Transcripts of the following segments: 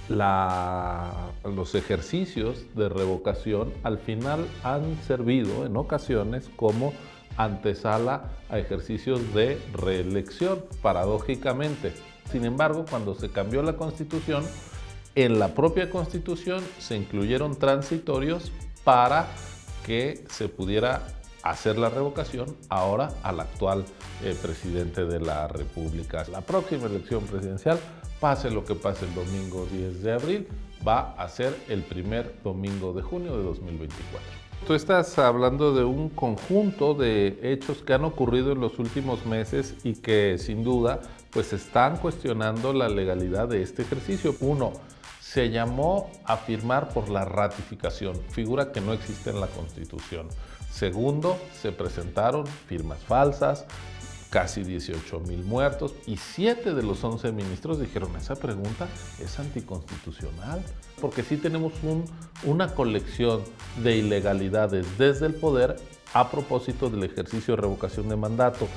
Los ejercicios de revocación al final han servido en ocasiones como antesala a ejercicios de reelección, paradójicamente. Sin embargo, cuando se cambió la Constitución, en la propia Constitución se incluyeron transitorios para que se pudiera hacer la revocación ahora al actual presidente de la República. La próxima elección presidencial, pase lo que pase el domingo 10 de abril, va a ser el primer domingo de junio de 2024. Tú estás hablando de un conjunto de hechos que han ocurrido en los últimos meses y que sin duda pues están cuestionando la legalidad de este ejercicio. Uno, se llamó a firmar por la ratificación, figura que no existe en la Constitución. Segundo, se presentaron firmas falsas, casi 18,000 muertos, y 7 de los 11 ministros dijeron: esa pregunta es anticonstitucional, porque sí tenemos una colección de ilegalidades desde el poder a propósito del ejercicio de revocación de mandato.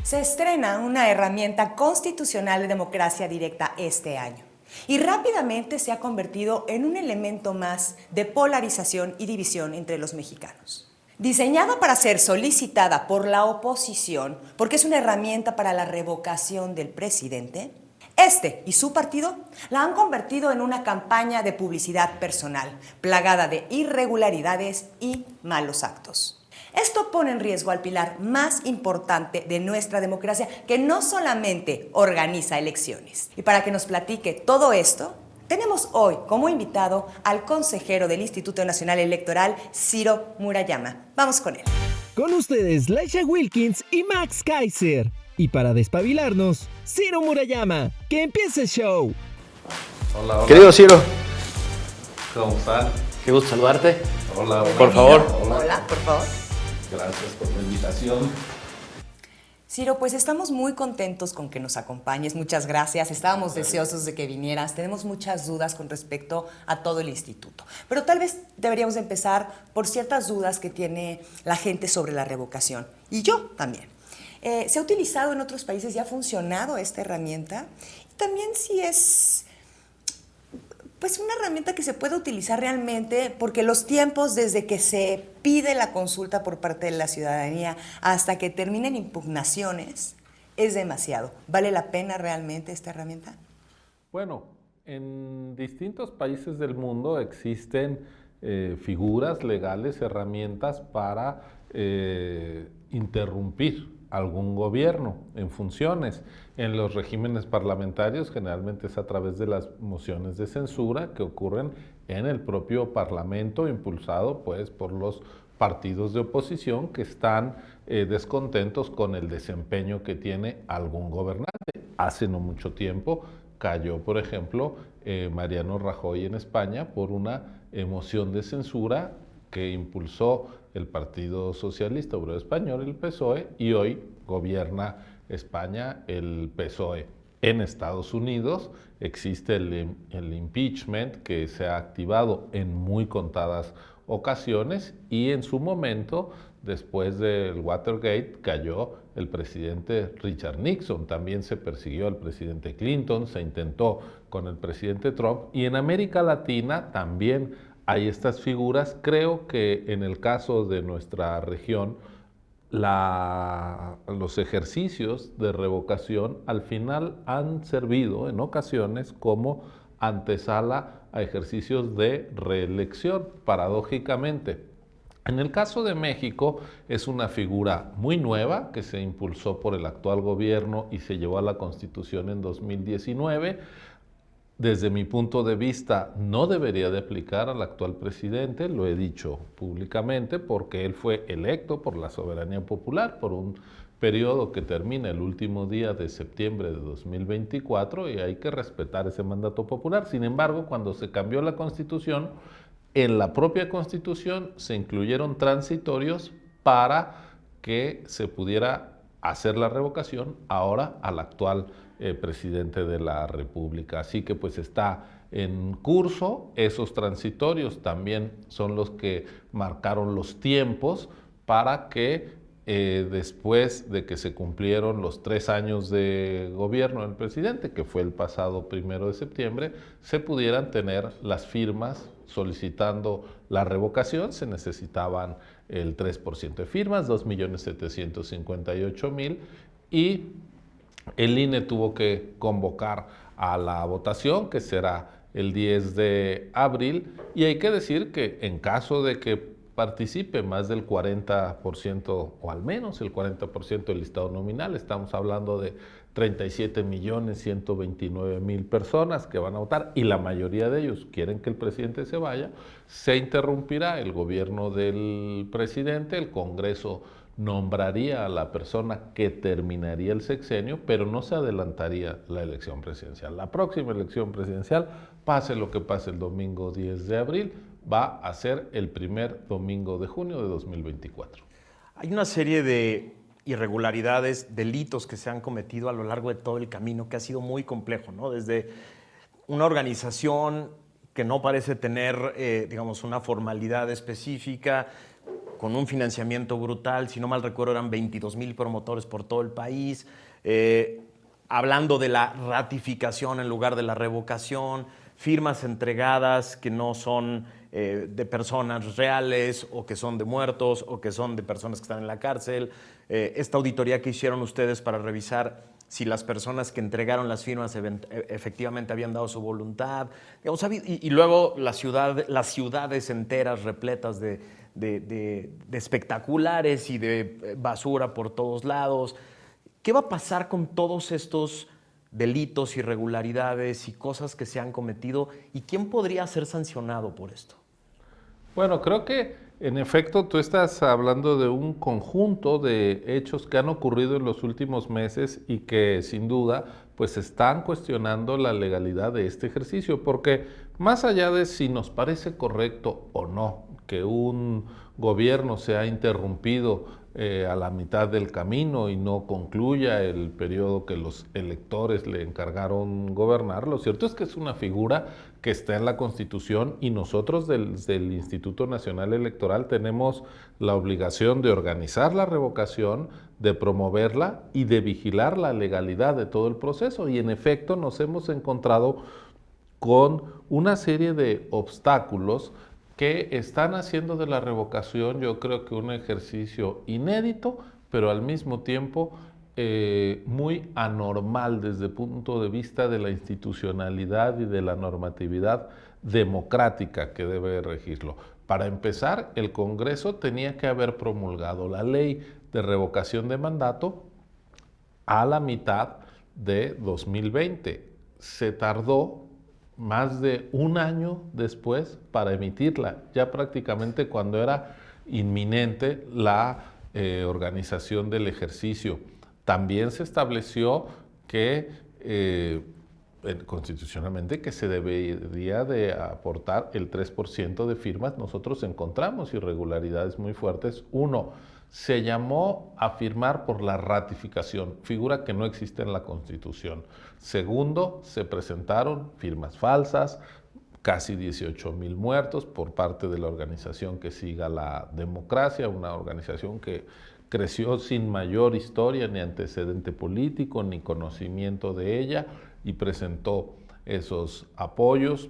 Se estrena una herramienta constitucional de democracia directa este año y rápidamente se ha convertido en un elemento más de polarización y división entre los mexicanos. Diseñada para ser solicitada por la oposición porque es una herramienta para la revocación del presidente, este y su partido la han convertido en una campaña de publicidad personal, plagada de irregularidades y malos actos. Esto pone en riesgo al pilar más importante de nuestra democracia, que no solamente organiza elecciones. Y para que nos platique todo esto, tenemos hoy como invitado al consejero del Instituto Nacional Electoral, Ciro Murayama. Vamos con él. Con ustedes, Laisha Wilkins y Max Kaiser. Y para despabilarnos, Ciro Murayama. ¡Que empiece el show! Hola, hola. Querido Ciro, ¿Cómo están? qué gusto saludarte. Hola, hola. Por favor. Hola, por favor. Gracias por la invitación. Ciro, pues estamos muy contentos con que nos acompañes. Muchas gracias. Estábamos deseosos de que vinieras. Tenemos muchas dudas con respecto a todo el instituto. Pero tal vez deberíamos empezar por ciertas dudas que tiene la gente sobre la revocación. Y yo también. ¿Se ha utilizado en otros países y ha funcionado esta herramienta? Y también si es pues una herramienta que se puede utilizar realmente, porque los tiempos desde que se pide la consulta por parte de la ciudadanía hasta que terminen impugnaciones es demasiado. ¿Vale la pena realmente esta herramienta? Bueno, en distintos países del mundo existen figuras legales, herramientas para interrumpir algún gobierno en funciones. En los regímenes parlamentarios generalmente es a través de las mociones de censura que ocurren en el propio Parlamento, impulsado pues por los partidos de oposición que están descontentos con el desempeño que tiene algún gobernante. Hace no mucho tiempo cayó, por ejemplo, Mariano Rajoy en España por una moción de censura que impulsó el Partido Socialista Obrero Español, el PSOE, y hoy gobierna España el PSOE. En Estados Unidos existe el impeachment que se ha activado en muy contadas ocasiones y en su momento, después del Watergate, cayó el presidente Richard Nixon. También se persiguió al presidente Clinton, se intentó con el presidente Trump, y en América Latina también hay estas figuras. Creo que en el caso de nuestra región, los ejercicios de revocación al final han servido en ocasiones como antesala a ejercicios de reelección, paradójicamente. En el caso de México es una figura muy nueva que se impulsó por el actual gobierno y se llevó a la Constitución en 2019. Desde mi punto de vista, no debería de aplicar al actual presidente, lo he dicho públicamente, porque él fue electo por la soberanía popular por un periodo que termina el último día de septiembre de 2024 y hay que respetar ese mandato popular. Sin embargo, cuando se cambió la Constitución, en la propia Constitución se incluyeron transitorios para que se pudiera hacer la revocación ahora al actual presidente de la República. Así que pues está en curso. Esos transitorios también son los que marcaron los tiempos para que después de que se cumplieron los 3 años de gobierno del presidente, que fue el pasado 1 de septiembre, se pudieran tener las firmas solicitando la revocación. Se necesitaban el 3% de firmas, 2.758.000, y el INE tuvo que convocar a la votación, que será el 10 de abril, y hay que decir que en caso de que participe más del 40% o al menos el 40% del listado nominal, estamos hablando de 37.129.000 personas que van a votar, y la mayoría de ellos quieren que el presidente se vaya, se interrumpirá el gobierno del presidente, el Congreso nombraría a la persona que terminaría el sexenio, pero no se adelantaría la elección presidencial. La próxima elección presidencial, pase lo que pase el domingo 10 de abril, va a ser el primer domingo de junio de 2024. Hay una serie de irregularidades, delitos que se han cometido a lo largo de todo el camino, que ha sido muy complejo, ¿no? Desde una organización que no parece tener, digamos, una formalidad específica, con un financiamiento brutal, si no mal recuerdo eran 22,000 promotores por todo el país, hablando de la ratificación en lugar de la revocación, firmas entregadas que no son de personas reales, o que son de muertos, o que son de personas que están en la cárcel. Esta auditoría que hicieron ustedes para revisar si las personas que entregaron las firmas efectivamente habían dado su voluntad. Digamos, y luego las ciudades enteras repletas de espectaculares y de basura por todos lados. ¿Qué va a pasar con todos estos delitos, irregularidades y cosas que se han cometido? ¿Y quién podría ser sancionado por esto? Bueno, creo que en efecto tú estás hablando de un conjunto de hechos que han ocurrido en los últimos meses y que sin duda pues están cuestionando la legalidad de este ejercicio, porque más allá de si nos parece correcto o no que un gobierno sea interrumpido a la mitad del camino y no concluya el periodo que los electores le encargaron gobernar, lo cierto es que es una figura que está en la Constitución, y nosotros desde el Instituto Nacional Electoral tenemos la obligación de organizar la revocación, de promoverla y de vigilar la legalidad de todo el proceso. Y en efecto nos hemos encontrado con una serie de obstáculos que están haciendo de la revocación, yo creo que un ejercicio inédito, pero al mismo tiempo muy anormal desde el punto de vista de la institucionalidad y de la normatividad democrática que debe regirlo. Para empezar, el Congreso tenía que haber promulgado la ley de revocación de mandato a la mitad de 2020. Se tardó más de un año después para emitirla, ya prácticamente cuando era inminente la organización del ejercicio. También se estableció que constitucionalmente que se debería de aportar el 3% de firmas. Nosotros encontramos irregularidades muy fuertes. Uno, se llamó a firmar por la ratificación, figura que no existe en la Constitución. Segundo, se presentaron firmas falsas, casi 18,000 muertos por parte de la organización que Siga la Democracia, una organización que creció sin mayor historia, ni antecedente político, ni conocimiento de ella, y presentó esos apoyos.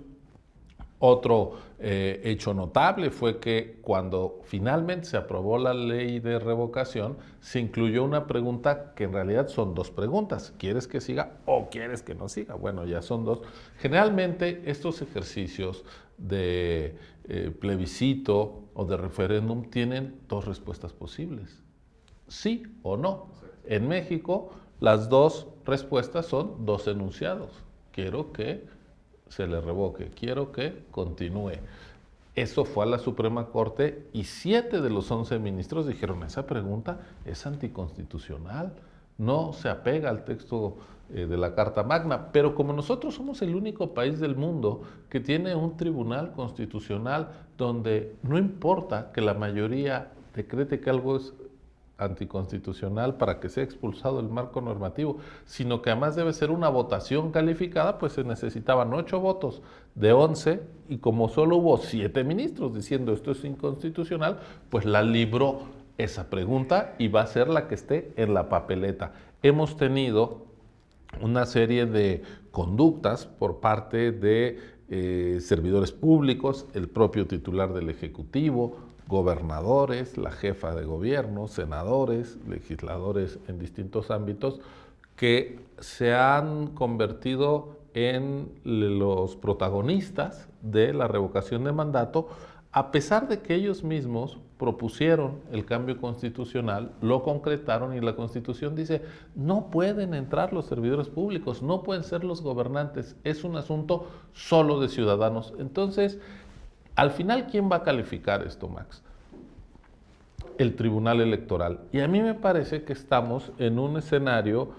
Otro hecho notable fue que cuando finalmente se aprobó la ley de revocación, se incluyó una pregunta que en realidad son dos preguntas: ¿quieres que siga o quieres que no siga? Bueno, ya son dos. Generalmente estos ejercicios de plebiscito o de referéndum tienen dos respuestas posibles: sí o no. En México las dos respuestas son dos enunciados: quiero que se le revoque, quiero que continúe. Eso fue a la Suprema Corte y 7 de los 11 ministros dijeron: esa pregunta es anticonstitucional, no se apega al texto de la Carta Magna. Pero como nosotros somos el único país del mundo que tiene un tribunal constitucional donde no importa que la mayoría decrete que algo es anticonstitucional para que sea expulsado el marco normativo, sino que además debe ser una votación calificada, pues se necesitaban 8 votos de 11, y como solo hubo 7 ministros diciendo esto es inconstitucional, pues la libró esa pregunta y va a ser la que esté en la papeleta. Hemos tenido una serie de conductas por parte de servidores públicos, el propio titular del Ejecutivo, gobernadores, la jefa de gobierno, senadores, legisladores en distintos ámbitos, que se han convertido en los protagonistas de la revocación de mandato, a pesar de que ellos mismos propusieron el cambio constitucional, lo concretaron y la Constitución dice, no pueden entrar los servidores públicos, no pueden ser los gobernantes, es un asunto solo de ciudadanos. Entonces, al final, ¿quién va a calificar esto, Max? El Tribunal Electoral. Y a mí me parece que estamos en un escenario,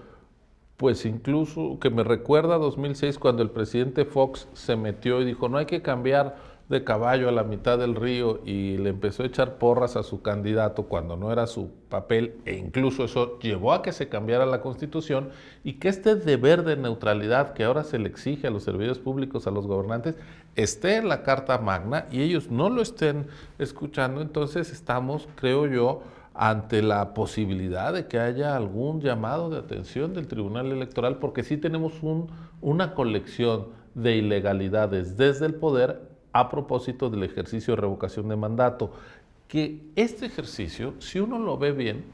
pues incluso que me recuerda a 2006 cuando el presidente Fox se metió y dijo, no hay que cambiar de caballo a la mitad del río y le empezó a echar porras a su candidato cuando no era su papel, e incluso eso llevó a que se cambiara la Constitución y que este deber de neutralidad que ahora se le exige a los servidores públicos, a los gobernantes, esté en la Carta Magna y ellos no lo estén escuchando. Entonces estamos, creo yo, ante la posibilidad de que haya algún llamado de atención del Tribunal Electoral, porque sí tenemos una colección de ilegalidades desde el poder a propósito del ejercicio de revocación de mandato, que este ejercicio, si uno lo ve bien,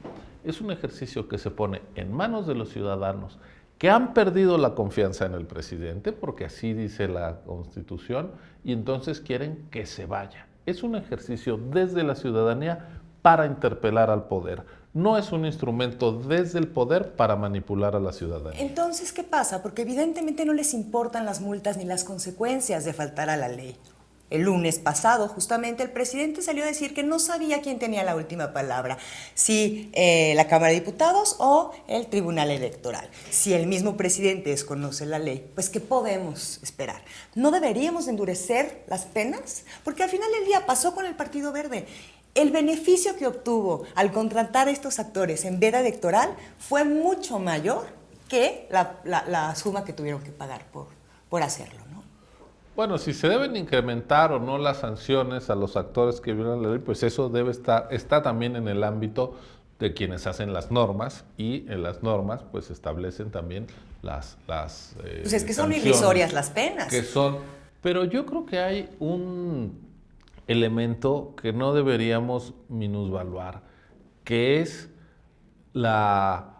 es un ejercicio que se pone en manos de los ciudadanos que han perdido la confianza en el presidente, porque así dice la Constitución, y entonces quieren que se vaya. Es un ejercicio desde la ciudadanía para interpelar al poder. No es un instrumento desde el poder para manipular a la ciudadanía. Entonces, ¿qué pasa? Porque evidentemente no les importan las multas ni las consecuencias de faltar a la ley. El lunes pasado, justamente, el presidente salió a decir que no sabía quién tenía la última palabra, si la Cámara de Diputados o el Tribunal Electoral. Si el mismo presidente desconoce la ley, pues ¿qué podemos esperar? ¿No deberíamos endurecer las penas? Porque al final del día pasó con el Partido Verde. El beneficio que obtuvo al contratar a estos actores en veda electoral fue mucho mayor que la suma que tuvieron que pagar por hacerlo, ¿no? Bueno, si se deben incrementar o no las sanciones a los actores que violan la ley, pues eso debe está también en el ámbito de quienes hacen las normas, y en las normas pues establecen también las pues es que son sanciones, irrisorias las penas. Pero yo creo que hay un elemento que no deberíamos minusvaluar, que es la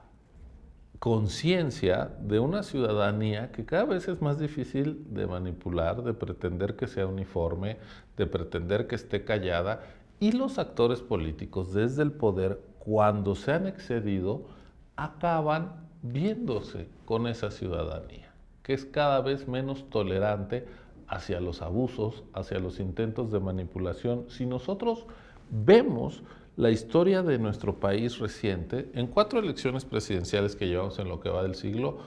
conciencia de una ciudadanía que cada vez es más difícil de manipular, de pretender que sea uniforme, de pretender que esté callada, y los actores políticos desde el poder, cuando se han excedido, acaban viéndose con esa ciudadanía, que es cada vez menos tolerante hacia los abusos, hacia los intentos de manipulación. Si nosotros vemos la historia de nuestro país reciente, en 4 elecciones presidenciales que llevamos en lo que va del siglo,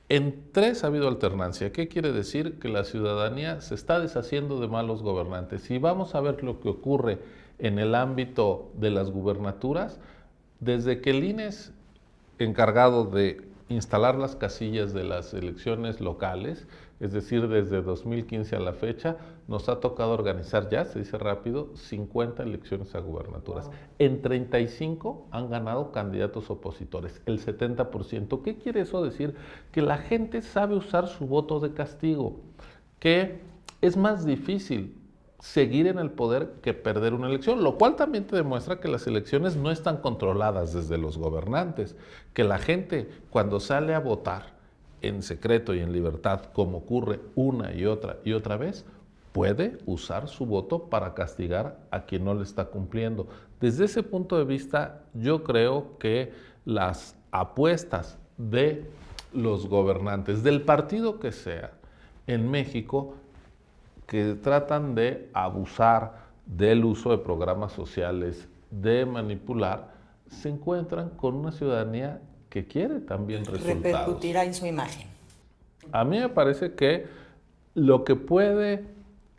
en 3 ha habido alternancia. ¿Qué quiere decir? Que la ciudadanía se está deshaciendo de malos gobernantes. Y vamos a ver lo que ocurre en el ámbito de las gubernaturas. Desde que el INE es encargado de instalar las casillas de las elecciones locales, es decir, desde 2015 a la fecha, nos ha tocado organizar ya, se dice rápido, 50 elecciones a gubernaturas. Wow. En 35 han ganado candidatos opositores, el 70%. ¿Qué quiere eso decir? Que la gente sabe usar su voto de castigo, que es más difícil seguir en el poder que perder una elección, lo cual también te demuestra que las elecciones no están controladas desde los gobernantes, que la gente cuando sale a votar en secreto y en libertad, como ocurre una y otra vez, puede usar su voto para castigar a quien no le está cumpliendo. Desde ese punto de vista, yo creo que las apuestas de los gobernantes, del partido que sea, en México, que tratan de abusar del uso de programas sociales, de manipular, se encuentran con una ciudadanía que quiere también resultados. Repercutirá en su imagen. A mí me parece que lo que puede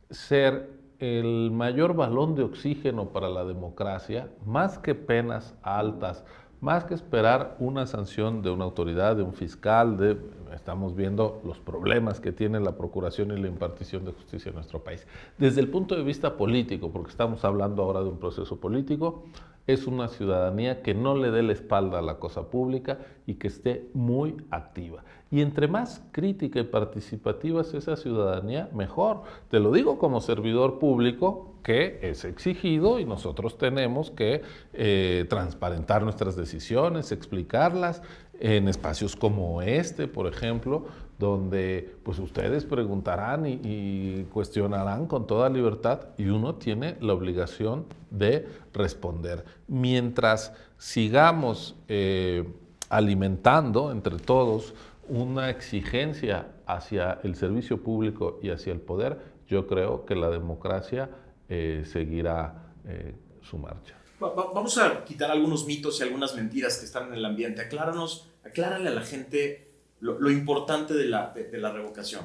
ser el mayor balón de oxígeno para la democracia, más que penas altas, más que esperar una sanción de una autoridad, de un fiscal, estamos viendo los problemas que tiene la procuración y la impartición de justicia en nuestro país. Desde el punto de vista político, porque estamos hablando ahora de un proceso político, es una ciudadanía que no le dé la espalda a la cosa pública y que esté muy activa. Y entre más crítica y participativa es esa ciudadanía, mejor. Te lo digo como servidor público, que es exigido y nosotros tenemos que transparentar nuestras decisiones, explicarlas en espacios como este, por ejemplo, donde pues ustedes preguntarán y cuestionarán con toda libertad y uno tiene la obligación de responder. Mientras sigamos alimentando entre todos una exigencia hacia el servicio público y hacia el poder, yo creo que la democracia seguirá su marcha. Vamos a quitar algunos mitos y algunas mentiras que están en el ambiente. Aclárale a la gente lo importante de la revocación.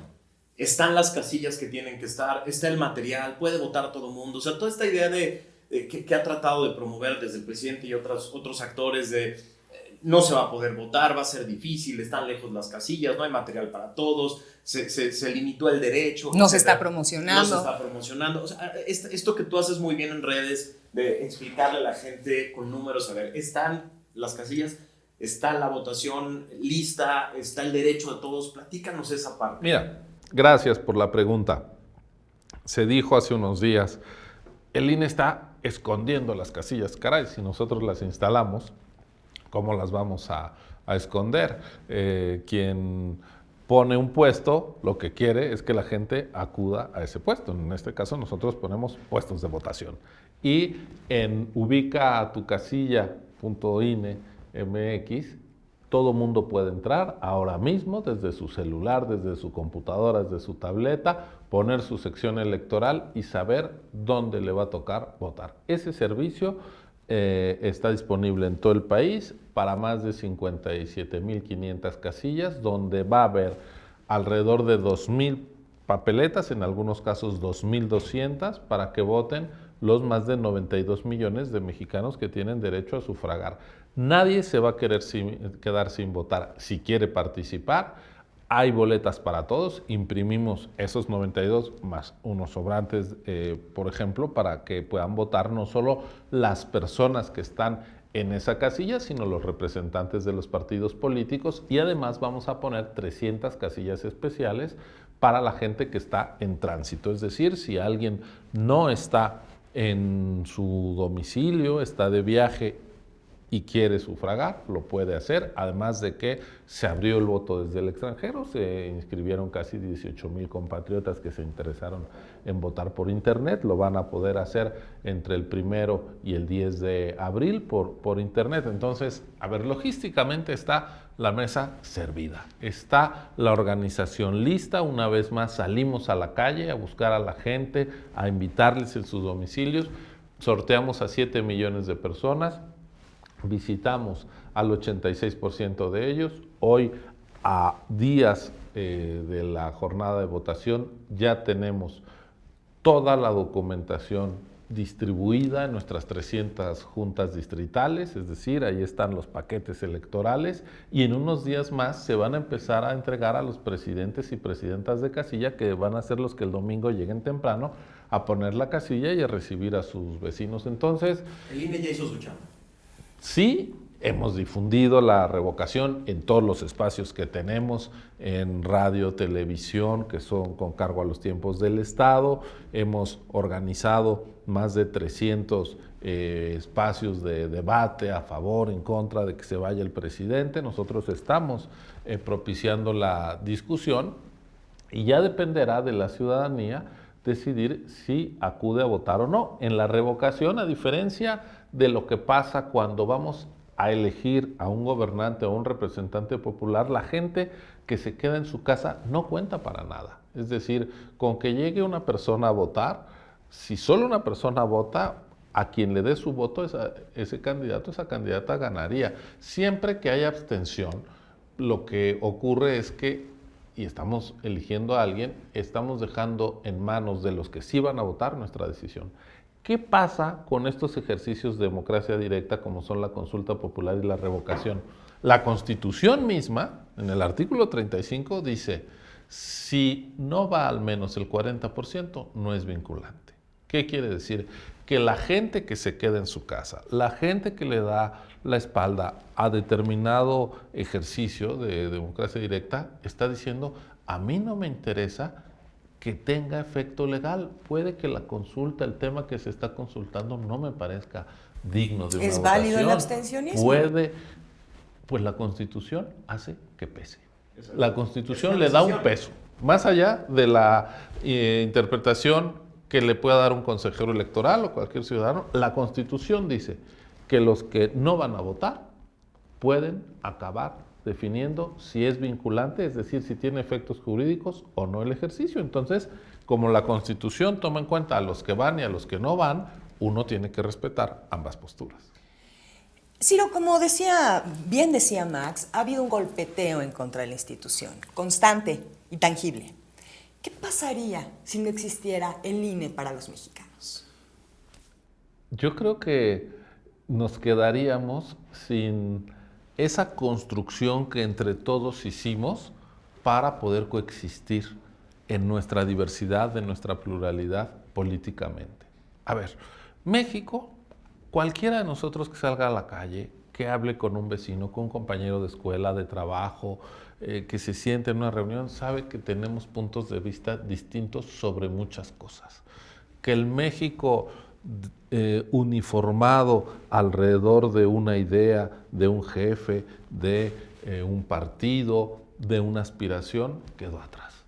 Están las casillas que tienen que estar, está el material, puede votar todo el mundo. O sea, toda esta idea que ha tratado de promover desde el presidente y otros actores de no se va a poder votar, va a ser difícil, están lejos las casillas, no hay material para todos, se limitó el derecho. No se está promocionando. No se está promocionando. O sea, esto que tú haces muy bien en redes, de explicarle a la gente con números, a ver, están las casillas, está la votación lista, está el derecho de todos. Platícanos esa parte. Mira, gracias por la pregunta. Se dijo hace unos días, el INE está escondiendo las casillas. Caray, si nosotros las instalamos, ¿cómo las vamos a esconder? Quien pone un puesto, lo que quiere es que la gente acuda a ese puesto. En este caso, nosotros ponemos puestos de votación. Y en ubicatocasilla.ine.mx, todo mundo puede entrar ahora mismo desde su celular, desde su computadora, desde su tableta, poner su sección electoral y saber dónde le va a tocar votar. Ese servicio está disponible en todo el país para más de 57.500 casillas, donde va a haber alrededor de 2.000 papeletas, en algunos casos 2.200, para que voten los más de 92 millones de mexicanos que tienen derecho a sufragar. Nadie se va a quedar sin votar. Si quiere participar, hay boletas para todos. Imprimimos esos 92 más unos sobrantes, por ejemplo, para que puedan votar no solo las personas que están en esa casilla, sino los representantes de los partidos políticos. Y además vamos a poner 300 casillas especiales para la gente que está en tránsito. Es decir, si alguien no está en su domicilio, está de viaje y quiere sufragar, lo puede hacer, además de que se abrió el voto desde el extranjero, se inscribieron casi 18,000 compatriotas que se interesaron en votar por internet, lo van a poder hacer entre el 1 y el 10 de abril por internet. Entonces, a ver, logísticamente está la mesa servida, está la organización lista. Una vez más salimos a la calle a buscar a la gente, a invitarles en sus domicilios, sorteamos a 7 millones de personas, visitamos al 86% de ellos. Hoy, a días de la jornada de votación, ya tenemos toda la documentación distribuida en nuestras 300 juntas distritales, es decir, ahí están los paquetes electorales, y en unos días más se van a empezar a entregar a los presidentes y presidentas de casilla, que van a ser los que el domingo lleguen temprano a poner la casilla y a recibir a sus vecinos. Entonces, el INE ya hizo su chamba. Sí, hemos difundido la revocación en todos los espacios que tenemos, en radio, televisión, que son con cargo a los tiempos del Estado. Hemos organizado más de 300 espacios de debate a favor, en contra de que se vaya el presidente. Nosotros estamos propiciando la discusión y ya dependerá de la ciudadanía decidir si acude a votar o no. En la revocación, a diferencia de lo que pasa cuando vamos a elegir a un gobernante o un representante popular, la gente que se queda en su casa no cuenta para nada. Es decir, con que llegue una persona a votar, si solo una persona vota, a quien le dé su voto, ese candidato, esa candidata ganaría. Siempre que haya abstención, lo que ocurre es que, y estamos eligiendo a alguien, estamos dejando en manos de los que sí van a votar nuestra decisión. ¿Qué pasa con estos ejercicios de democracia directa como son la consulta popular y la revocación? La Constitución misma, en el artículo 35, dice, si no va al menos el 40%, no es vinculante. ¿Qué quiere decir? que la gente que se queda en su casa, la gente que le da la espalda a determinado ejercicio de democracia directa, está diciendo, a mí no me interesa que tenga efecto legal. Puede que la consulta, el tema que se está consultando, no me parezca digno de una ¿Es votación. válido el abstencionismo? Puede, pues la Constitución hace que pese. Exacto. La Constitución Es le una da un decisión. peso, más allá de la interpretación que le pueda dar un consejero electoral o cualquier ciudadano. La Constitución dice que los que no van a votar pueden acabar definiendo si es vinculante, es decir, si tiene efectos jurídicos o no el ejercicio. Entonces, como la Constitución toma en cuenta a los que van y a los que no van, uno tiene que respetar ambas posturas. Ciro, como bien decía Max, ha habido un golpeteo en contra de la institución, constante y tangible. ¿Qué pasaría si no existiera el INE para los mexicanos? Yo creo que nos quedaríamos sin esa construcción que entre todos hicimos para poder coexistir en nuestra diversidad, en nuestra pluralidad políticamente. A ver, México, cualquiera de nosotros que salga a la calle, que hable con un vecino, con un compañero de escuela, de trabajo, que se siente en una reunión, sabe que tenemos puntos de vista distintos sobre muchas cosas. Que el México uniformado alrededor de una idea, de un jefe, de un partido, de una aspiración, quedó atrás.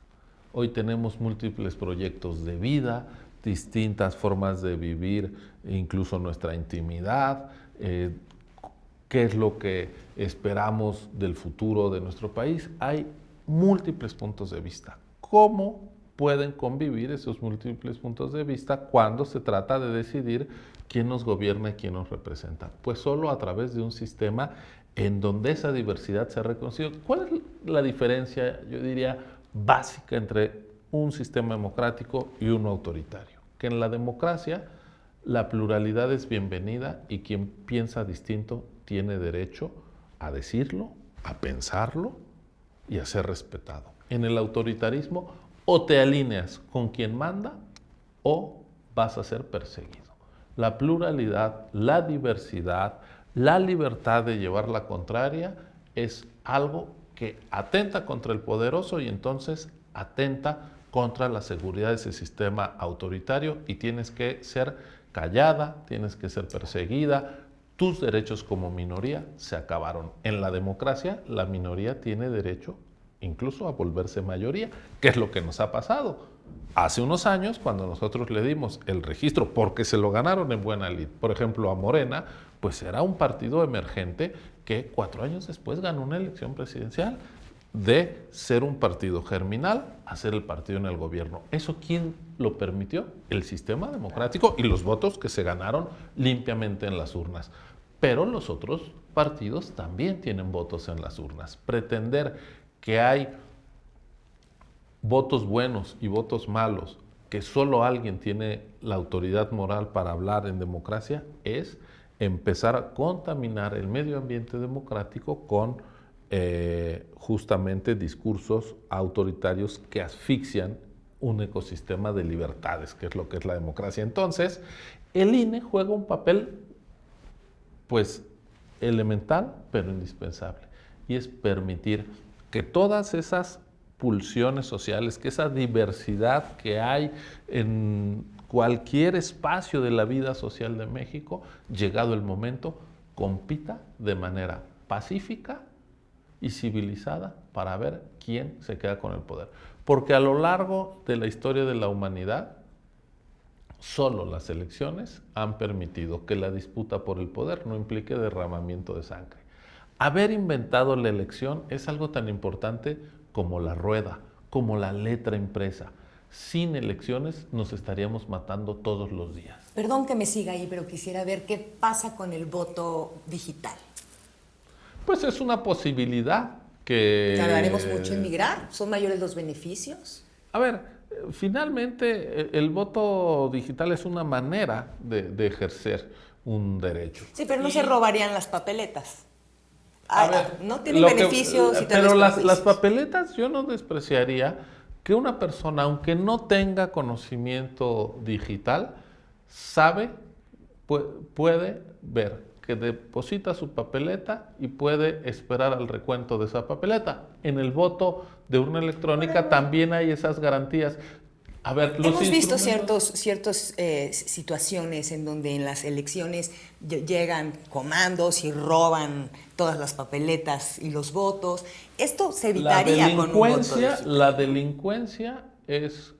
Hoy tenemos múltiples proyectos de vida, distintas formas de vivir, incluso nuestra intimidad, qué es lo que esperamos del futuro de nuestro país. Hay múltiples puntos de vista. ¿Cómo pueden convivir esos múltiples puntos de vista cuando se trata de decidir quién nos gobierna y quién nos representa? Pues solo a través de un sistema en donde esa diversidad se ha reconocido. ¿Cuál es la diferencia, yo diría, básica entre un sistema democrático y uno autoritario? Que en la democracia la pluralidad es bienvenida y quien piensa distinto tiene derecho a decirlo, a pensarlo y a ser respetado. En el autoritarismo, o te alineas con quien manda o vas a ser perseguido. La pluralidad, la diversidad, la libertad de llevar la contraria es algo que atenta contra el poderoso y entonces atenta contra la seguridad de ese sistema autoritario y tienes que ser callada, tienes que ser perseguida. Tus derechos como minoría se acabaron. En la democracia, la minoría tiene derecho incluso a volverse mayoría, que es lo que nos ha pasado. Hace unos años, cuando nosotros le dimos el registro, porque se lo ganaron en buena lid, por ejemplo, a Morena, pues era un partido emergente que 4 años después ganó una elección presidencial, de ser un partido germinal a ser el partido en el gobierno. ¿Eso quién lo permitió? El sistema democrático y los votos que se ganaron limpiamente en las urnas. Pero los otros partidos también tienen votos en las urnas. Pretender que hay votos buenos y votos malos, que solo alguien tiene la autoridad moral para hablar en democracia, es empezar a contaminar el medio ambiente democrático con justamente discursos autoritarios que asfixian un ecosistema de libertades, que es lo que es la democracia. Entonces, el INE juega un papel, pues, elemental, pero indispensable, y es permitir que todas esas pulsiones sociales, que esa diversidad que hay en cualquier espacio de la vida social de México, llegado el momento, compita de manera pacífica y civilizada para ver quién se queda con el poder. Porque a lo largo de la historia de la humanidad, solo las elecciones han permitido que la disputa por el poder no implique derramamiento de sangre. Haber inventado la elección es algo tan importante como la rueda, como la letra impresa. Sin elecciones nos estaríamos matando todos los días. Perdón que me siga ahí, pero quisiera ver qué pasa con el voto digital. Pues es una posibilidad que... ¿Tardaremos mucho en migrar? ¿Son mayores los beneficios? A ver, finalmente el voto digital es una manera de ejercer un derecho. Sí, pero no se robarían las papeletas. A ver, no tienen beneficios. Pero las papeletas yo no despreciaría que una persona, aunque no tenga conocimiento digital, sabe puede ver que deposita su papeleta y puede esperar al recuento de esa papeleta. En el voto de urna electrónica también hay esas garantías. A ver, hemos visto ciertas situaciones en donde en las elecciones llegan comandos y roban todas las papeletas y los votos. Esto se evitaría con un voto digital. La delincuencia es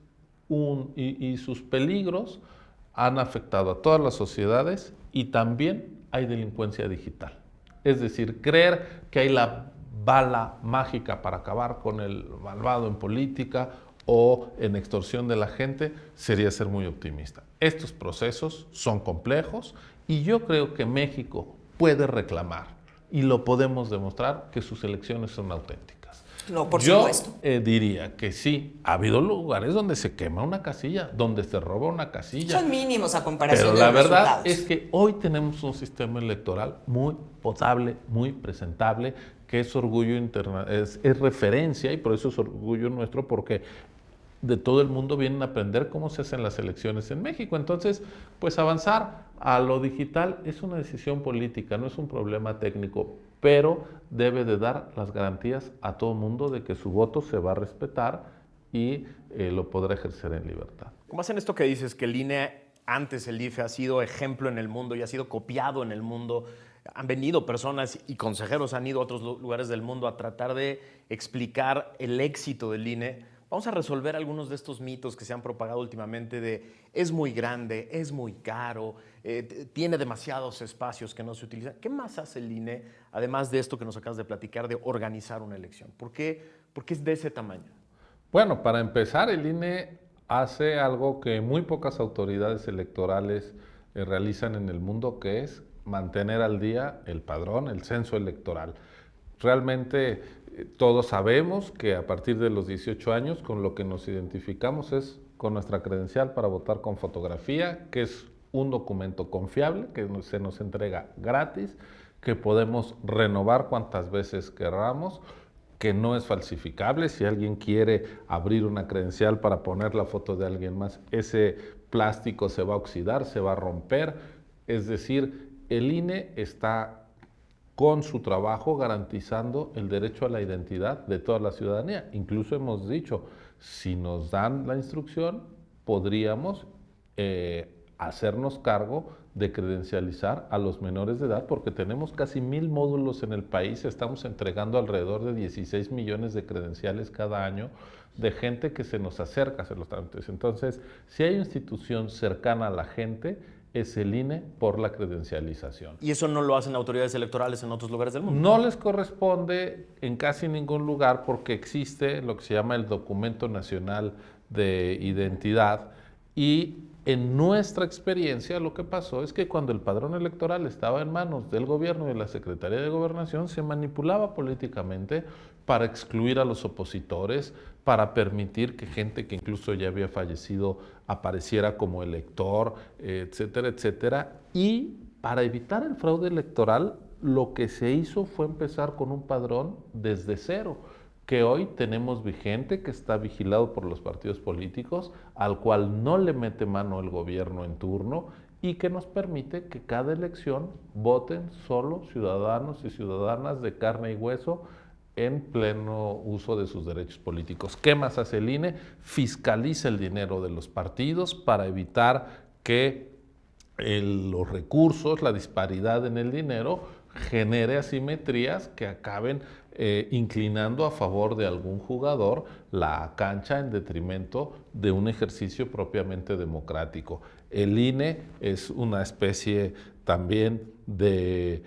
y sus peligros han afectado a todas las sociedades y también hay delincuencia digital. Es decir, creer que hay la bala mágica para acabar con el malvado en política o en extorsión de la gente sería ser muy optimista. Estos procesos son complejos y yo creo que México puede reclamar y lo podemos demostrar que sus elecciones son auténticas. No, por supuesto. Yo diría que sí, ha habido lugares donde se quema una casilla, donde se roba una casilla. Son mínimos a comparación Pero de la los verdad resultados. es que hoy tenemos un sistema electoral muy potable, muy presentable, que es orgullo es referencia y por eso es orgullo nuestro, porque de todo el mundo vienen a aprender cómo se hacen las elecciones en México. Entonces, pues avanzar a lo digital es una decisión política, no es un problema técnico, pero debe de dar las garantías a todo el mundo de que su voto se va a respetar y lo podrá ejercer en libertad. ¿Cómo hacen esto que dices, que el INE, antes el IFE, ha sido ejemplo en el mundo y ha sido copiado en el mundo? Han venido personas y consejeros, han ido a otros lugares del mundo a tratar de explicar el éxito del INE. Vamos a resolver algunos de estos mitos que se han propagado últimamente de es muy grande, es muy caro, tiene demasiados espacios que no se utilizan. ¿Qué más hace el INE, además de esto que nos acabas de platicar, de organizar una elección? ¿Por qué es de ese tamaño? Bueno, para empezar, el INE hace algo que muy pocas autoridades electorales realizan en el mundo, que es mantener al día el padrón, el censo electoral. Realmente todos sabemos que a partir de los 18 años con lo que nos identificamos es con nuestra credencial para votar con fotografía, que es un documento confiable, que se nos entrega gratis, que podemos renovar cuantas veces queramos, que no es falsificable. Si alguien quiere abrir una credencial para poner la foto de alguien más, ese plástico se va a oxidar, se va a romper. Es decir, el INE está con su trabajo garantizando el derecho a la identidad de toda la ciudadanía. Incluso hemos dicho, si nos dan la instrucción, podríamos hacernos cargo de credencializar a los menores de edad, porque tenemos casi 1,000 módulos en el país, estamos entregando alrededor de 16 millones de credenciales cada año de gente que se nos acerca a hacer los trámites. Entonces, si hay una institución cercana a la gente, es el INE por la credencialización. ¿Y eso no lo hacen autoridades electorales en otros lugares del mundo? No les corresponde en casi ningún lugar porque existe lo que se llama el Documento Nacional de Identidad y en nuestra experiencia lo que pasó es que cuando el padrón electoral estaba en manos del gobierno y de la Secretaría de Gobernación se manipulaba políticamente para excluir a los opositores, para permitir que gente que incluso ya había fallecido apareciera como elector, etcétera, etcétera. Y para evitar el fraude electoral, lo que se hizo fue empezar con un padrón desde cero, que hoy tenemos vigente, que está vigilado por los partidos políticos, al cual no le mete mano el gobierno en turno y que nos permite que cada elección voten solo ciudadanos y ciudadanas de carne y hueso en pleno uso de sus derechos políticos. ¿Qué más hace el INE? Fiscaliza el dinero de los partidos para evitar que los recursos, la disparidad en el dinero, genere asimetrías que acaben inclinando a favor de algún jugador la cancha en detrimento de un ejercicio propiamente democrático. El INE es una especie también de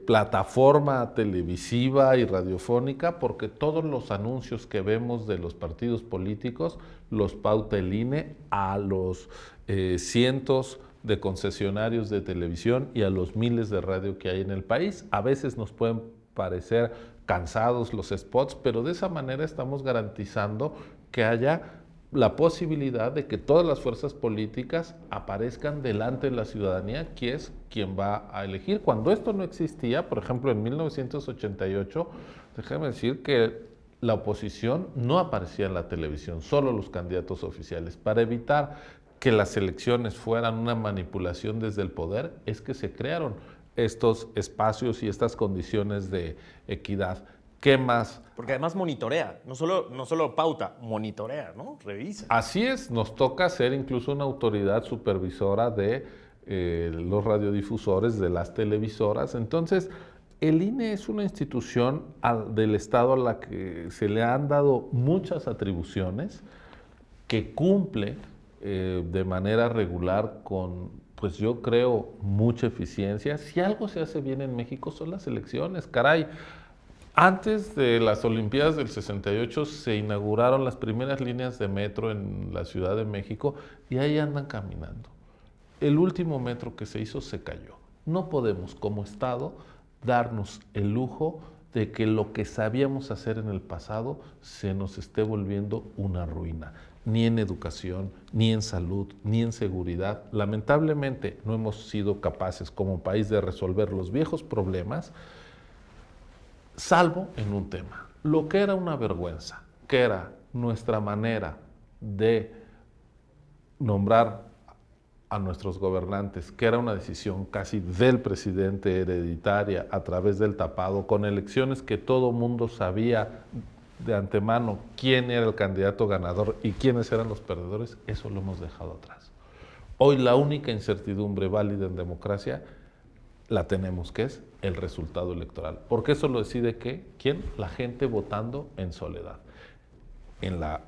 plataforma televisiva y radiofónica porque todos los anuncios que vemos de los partidos políticos los pauta el INE a los cientos de concesionarios de televisión y a los miles de radio que hay en el país. A veces nos pueden parecer cansados los spots, pero de esa manera estamos garantizando que haya la posibilidad de que todas las fuerzas políticas aparezcan delante de la ciudadanía, que es quien va a elegir. Cuando esto no existía, por ejemplo, en 1988, déjame decir que la oposición no aparecía en la televisión, solo los candidatos oficiales, para evitar que las elecciones fueran una manipulación desde el poder, es que se crearon estos espacios y estas condiciones de equidad. ¿Qué más? Porque además monitorea, no solo pauta, monitorea, ¿no? Revisa. Así es, nos toca ser incluso una autoridad supervisora de los radiodifusores, de las televisoras. Entonces, el INE es una institución del Estado a la que se le han dado muchas atribuciones, que cumple de manera regular con, pues yo creo, mucha eficiencia. Si algo se hace bien en México son las elecciones, caray. Antes de las Olimpiadas del 68 se inauguraron las primeras líneas de metro en la Ciudad de México y ahí andan caminando. El último metro que se hizo se cayó. No podemos, como Estado, darnos el lujo de que lo que sabíamos hacer en el pasado se nos esté volviendo una ruina. Ni en educación, ni en salud, ni en seguridad. Lamentablemente no hemos sido capaces como país de resolver los viejos problemas, salvo en un tema. Lo que era una vergüenza, que era nuestra manera de nombrar a nuestros gobernantes, que era una decisión casi del presidente hereditaria a través del tapado, con elecciones que todo mundo sabía de antemano quién era el candidato ganador y quiénes eran los perdedores, eso lo hemos dejado atrás. Hoy la única incertidumbre válida en democracia la tenemos, que es el resultado electoral. Porque eso lo decide ¿quién? La gente votando en soledad. En la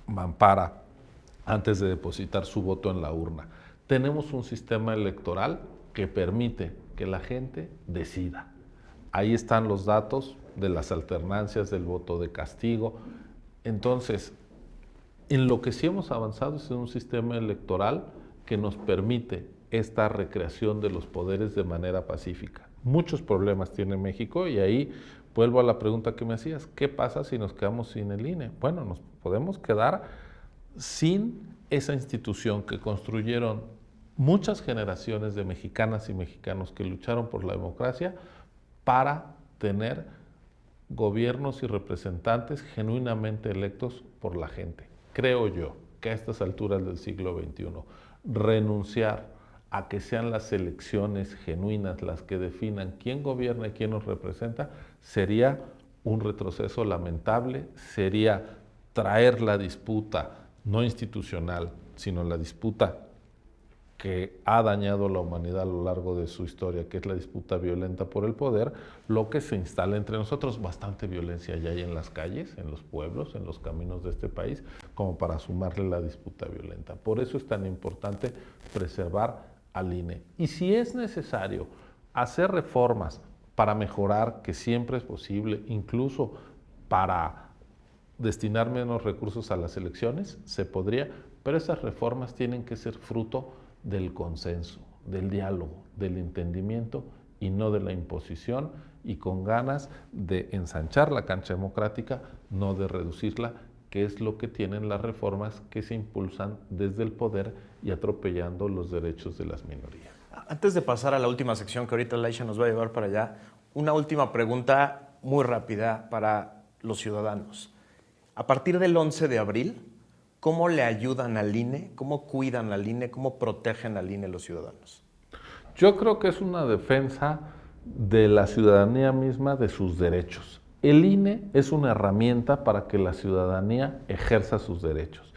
mampara, antes de depositar su voto en la urna. Tenemos un sistema electoral que permite que la gente decida. Ahí están los datos de las alternancias del voto de castigo. Entonces, en lo que sí hemos avanzado es en un sistema electoral que nos permite esta recreación de los poderes de manera pacífica. Muchos problemas tiene México y ahí vuelvo a la pregunta que me hacías. ¿Qué pasa si nos quedamos sin el INE? Bueno, nos podemos quedar sin esa institución que construyeron muchas generaciones de mexicanas y mexicanos que lucharon por la democracia para tener gobiernos y representantes genuinamente electos por la gente. Creo yo que a estas alturas del siglo XXI, renunciar a que sean las elecciones genuinas las que definan quién gobierna y quién nos representa, sería un retroceso lamentable, sería traer la disputa no institucional, sino la disputa que ha dañado a la humanidad a lo largo de su historia, que es la disputa violenta por el poder, lo que se instala entre nosotros. Bastante violencia ya hay en las calles, en los pueblos, en los caminos de este país, como para sumarle la disputa violenta. Por eso es tan importante preservar al INE. Y si es necesario hacer reformas para mejorar, que siempre es posible, incluso para destinar menos recursos a las elecciones, se podría, pero esas reformas tienen que ser fruto del consenso, del diálogo, del entendimiento y no de la imposición, y con ganas de ensanchar la cancha democrática, no de reducirla, que es lo que tienen las reformas que se impulsan desde el poder y atropellando los derechos de las minorías. Antes de pasar a la última sección que ahorita Laisha nos va a llevar para allá, una última pregunta muy rápida para los ciudadanos. A partir del 11 de abril, ¿cómo le ayudan al INE? ¿Cómo cuidan al INE? ¿Cómo protegen al INE los ciudadanos? Yo creo que es una defensa de la ciudadanía misma de sus derechos. El INE es una herramienta para que la ciudadanía ejerza sus derechos.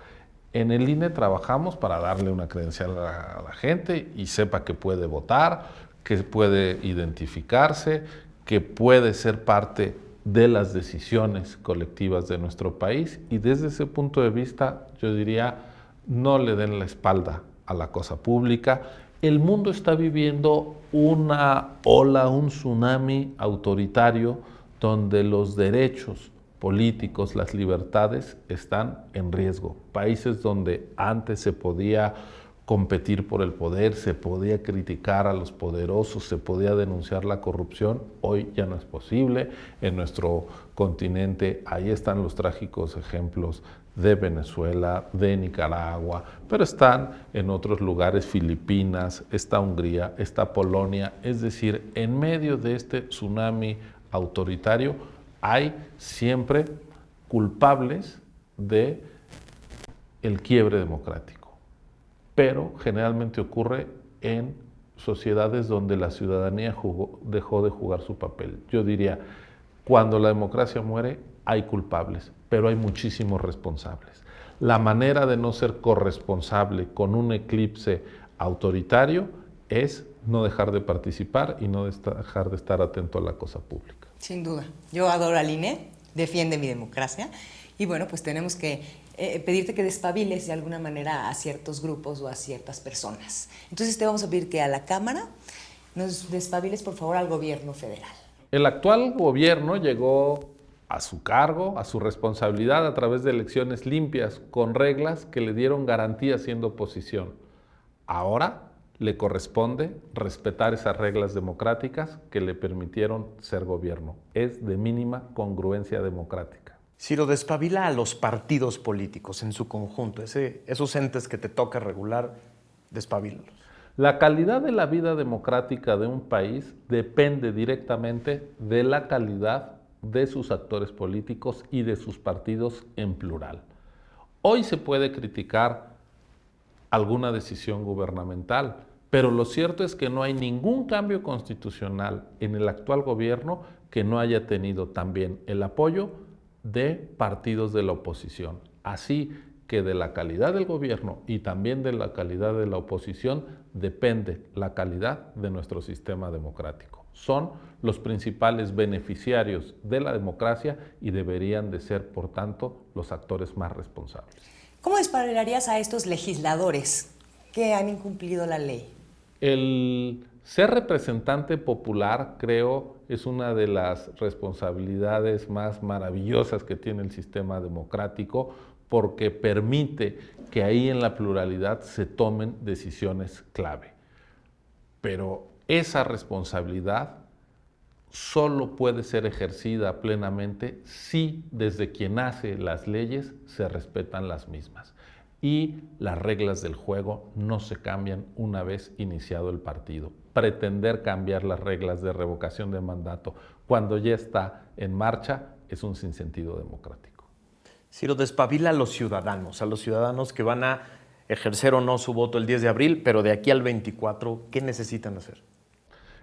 En el INE trabajamos para darle una credencial a la gente y sepa que puede votar, que puede identificarse, que puede ser parte de las decisiones colectivas de nuestro país, y desde ese punto de vista yo diría, no le den la espalda a la cosa pública. El mundo está viviendo una ola, un tsunami autoritario donde los derechos políticos, las libertades están en riesgo. Países donde antes se podía competir por el poder, se podía criticar a los poderosos, se podía denunciar la corrupción, hoy ya no es posible. En nuestro continente ahí están los trágicos ejemplos de Venezuela, de Nicaragua, pero están en otros lugares, Filipinas, está Hungría, está Polonia. Es decir, en medio de este tsunami autoritario hay siempre culpables de el quiebre democrático. pero generalmente ocurre en sociedades donde la ciudadanía dejó de jugar su papel. Yo diría, cuando la democracia muere, hay culpables, pero hay muchísimos responsables. La manera de no ser corresponsable con un eclipse autoritario es no dejar de participar y no dejar de estar atento a la cosa pública. Sin duda. Yo adoro al INE, defiende mi democracia y bueno, pues tenemos que pedirte que despabiles de alguna manera a ciertos grupos o a ciertas personas. Entonces te vamos a pedir que a la Cámara nos despabiles por favor al gobierno federal. El actual gobierno llegó a su cargo, a su responsabilidad a través de elecciones limpias, con reglas que le dieron garantía siendo oposición. Ahora le corresponde respetar esas reglas democráticas que le permitieron ser gobierno. Es de mínima congruencia democrática. Ciro, despabila a los partidos políticos en su conjunto, esos entes que te toca regular, despabilalos. La calidad de la vida democrática de un país depende directamente de la calidad de sus actores políticos y de sus partidos en plural. Hoy se puede criticar alguna decisión gubernamental, pero lo cierto es que no hay ningún cambio constitucional en el actual gobierno que no haya tenido también el apoyo de partidos de la oposición. Así que de la calidad del gobierno y también de la calidad de la oposición depende la calidad de nuestro sistema democrático. Son los principales beneficiarios de la democracia y deberían de ser, por tanto, los actores más responsables. ¿Cómo despabilarías a estos legisladores que han incumplido la ley? El ser representante popular, creo, es una de las responsabilidades más maravillosas que tiene el sistema democrático, porque permite que ahí en la pluralidad se tomen decisiones clave. Pero esa responsabilidad solo puede ser ejercida plenamente si desde quien hace las leyes se respetan las mismas. Y las reglas del juego no se cambian una vez iniciado el partido. Pretender cambiar las reglas de revocación de mandato cuando ya está en marcha es un sinsentido democrático. Ciro, despabila a los ciudadanos que van a ejercer o no su voto el 10 de abril, pero de aquí al 24, ¿qué necesitan hacer?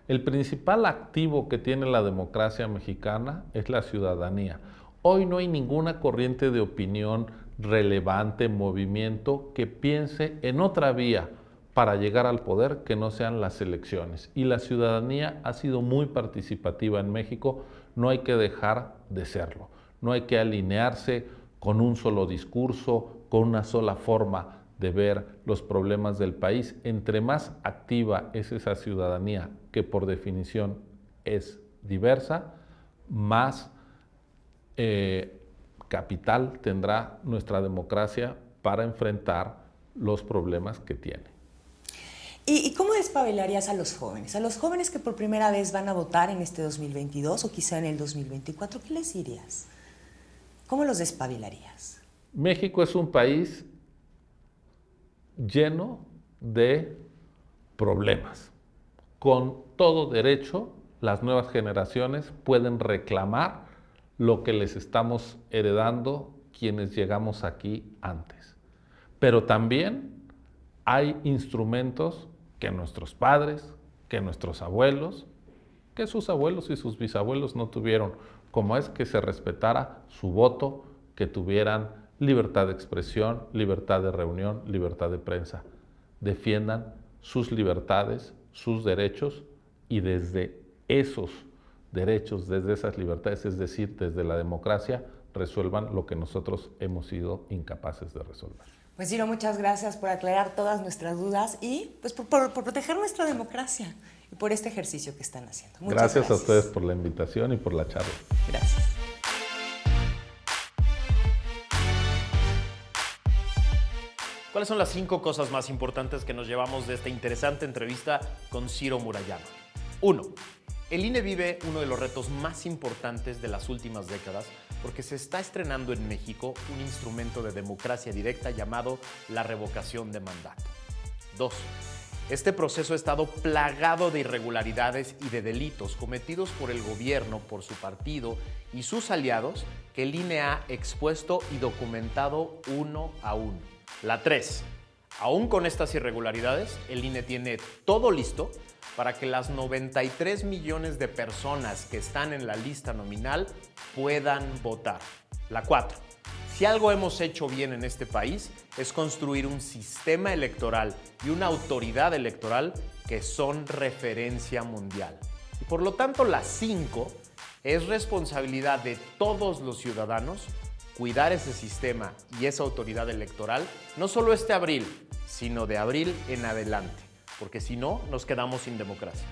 El principal activo que tiene la democracia mexicana es la ciudadanía. Hoy no hay ninguna corriente de opinión relevante, movimiento, que piense en otra vía para llegar al poder que no sean las elecciones. Y la ciudadanía ha sido muy participativa en México, no hay que dejar de serlo. No hay que alinearse con un solo discurso, con una sola forma de ver los problemas del país. Entre más activa es esa ciudadanía, que por definición es diversa, más capital tendrá nuestra democracia para enfrentar los problemas que tiene. ¿Y cómo despabilarías a los jóvenes? A los jóvenes que por primera vez van a votar en este 2022 o quizá en el 2024, ¿qué les dirías? ¿Cómo los despabilarías? México es un país lleno de problemas. Con todo derecho, las nuevas generaciones pueden reclamar lo que les estamos heredando quienes llegamos aquí antes. Pero también hay instrumentos que nuestros padres, que nuestros abuelos, que sus abuelos y sus bisabuelos no tuvieron, como es que se respetara su voto, que tuvieran libertad de expresión, libertad de reunión, libertad de prensa. Defiendan sus libertades, sus derechos, y desde esos derechos, desde esas libertades, es decir, desde la democracia, resuelvan lo que nosotros hemos sido incapaces de resolver. Pues Ciro, muchas gracias por aclarar todas nuestras dudas y pues por proteger nuestra democracia y por este ejercicio que están haciendo. Muchas gracias a ustedes por la invitación y por la charla. Gracias. ¿Cuáles son las 5 cosas más importantes que nos llevamos de esta interesante entrevista con Ciro Murayama? 1. El INE vive uno de los retos más importantes de las últimas décadas porque se está estrenando en México un instrumento de democracia directa llamado la revocación de mandato. 2. Este proceso ha estado plagado de irregularidades y de delitos cometidos por el gobierno, por su partido y sus aliados que el INE ha expuesto y documentado uno a uno. La 3. Aún con estas irregularidades, el INE tiene todo listo para que las 93 millones de personas que están en la lista nominal puedan votar. La 4. Si algo hemos hecho bien en este país es construir un sistema electoral y una autoridad electoral que son referencia mundial. Y por lo tanto, la 5 es responsabilidad de todos los ciudadanos cuidar ese sistema y esa autoridad electoral, no solo este abril, sino de abril en adelante, porque si no, nos quedamos sin democracia.